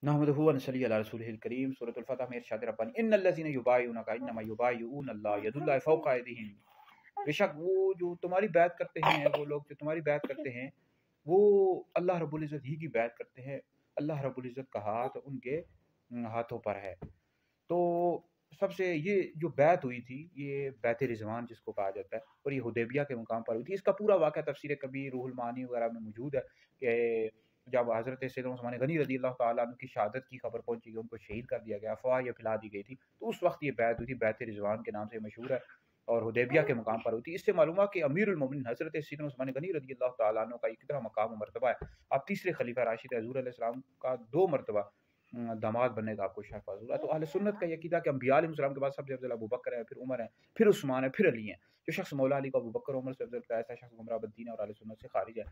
नहमदुहु व नसल्ली अला रसूलिहिल करीम। सूरतुल फतह में इरशाद रब्बानी इन्नल्लज़ीना युबायिऊनका इन्नमा युबायिऊन अल्लाह यदुल्लाहि फौqa अयदीहिम। बेशक वो जो तुम्हारी बैत करते हैं, वो लोग जो तुम्हारी बैत करते हैं, वो अल्लाह रब्बुल इज़्ज़त ही की बैत करते हैं। अल्लाह रब्बुल इज़्ज़त का हाथ उनके हाथों पर है। तो सबसे ये जो बैत हुई थी, ये बैत रिज़वान जिसको कहा जाता है, और ये हुदैबिया के मुकाम पर हुई थी। इसका पूरा वाक़या तफ़सीर कबीर, रूहुल मानी वगैरह में मौजूद है कि जब हज़रत सैयदना उस्मान गनी रज़ी अल्लाह तआला अन्हु की शहादत की खबर पहुंची कि उनको शहीद कर दिया गया, अफ़वाह ये फैला दी गई थी, तो उस वक्त ये बैत हुई थी। बैत रिज़वान के नाम से मशहूर है और हुदैबिया के मुकाम पर हुई थी। इससे मालूम हुआ कि अमीरुल मोमिनीन हज़रत सैयदना उस्मान गनी रज़ी अल्लाह तआला अन्हु का ये कितना मकाम और मर्तबा है। आप तीसरे खलीफा राशिद हुज़ूर अलैहिस्सलाम का 2 मरतबा दामाद बनने का आपको शर्फ हासिल हुआ। तो अहले सुन्नत का ये अकीदा है कि अंबिया अलैहिस्सलाम के बाद सबसे अफ़ज़ल अबू बकर है, फिर उमर है, फिर उस्मान है, फिर अली हैं। जो शख्स मौला अली को अबू बकर उमर से अफ़ज़ल कहता है, ऐसा शख्स गुमराह बद्दीन है और अहले सुन्नत से खारिज है।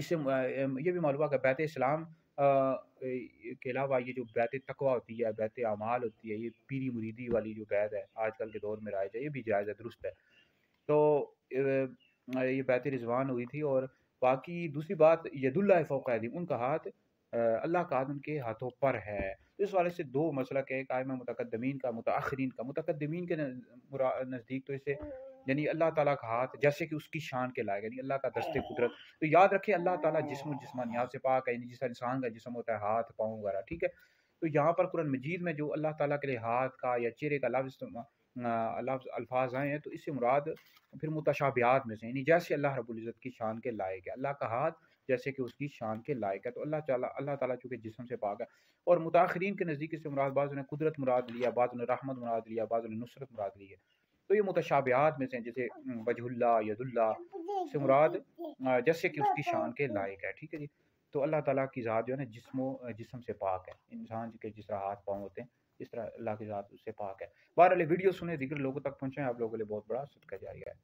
इससे ये भी मालूम हुआ कि बैत इस्लाम के अलावा ये जो बैत तकवा होती है, बैत अमाल होती है, ये पीरी मुरीदी वाली जो बैत है आजकल के दौर में राइज है, ये भी जायज़ है, दुरुस्त है। तो ये बैत रिज़वान हुई थी। और बाकी दूसरी बात, यदुल्लाहि फौqa अयदीहिम, उनका हाथ अल्लाह का हाथ उनके हाथों पर है। इस वाले से 2 मसलक है, एक आइम्मा मुतक़द्दिमीन का, मुतअख़िरीन का। मुतक़द्दिमीन के नज़दीक तो इसे यानी अल्लाह ताला का हाथ जैसे कि उसकी शान के लायक, यानी अल्लाह का दस्ते कुदरत। तो याद रखें अल्लाह ताला जिस्म जिस्मानियात से पाक है, यानी जिस इंसान का जिस्म होता है हाथ पाँव वगैरह, ठीक है। तो यहाँ पर कुरान मजीद में जो अल्लाह ताला के लिए हाथ का या चेहरे का लफ्ज़ अल्फाज आए हैं, तो इससे मुराद फिर मुतशाबिहात में से, यानी जैसे अल्लाह रब्बुल इज़्ज़त की शान के लायक है, अल्लाह का हाथ जैसे कि उसकी शान के लायक है। तो अल्लाह ताला चूँकि जिस्म से पाक है। और मुताख़िरीन के नज़दीक इससे मुराद, बाज़ ने कुदरत मुराद लिया, बाज़ ने रहमत मुराद लिया, बाज़ ने नुसरत मुराद ली है। तो ये मुतशाबिहात में से हैं, जैसे वजहुल्लाह, यदुल्लाह से मुराद जैसे कि उसकी शान के लायक है, ठीक है जी। तो अल्लाह ताला की ज़ात जो है ना जिस्म से पाक है। इंसान के जिस तरह हाथ पाँव होते हैं, इस तरह अल्लाह की ज़ात उससे पाक है। बहरहाल ये वीडियो सुने, ज़िक्र लोगों तक पहुँचाएँ, आप लोगों के लिए बहुत बड़ा सदका जारिया है।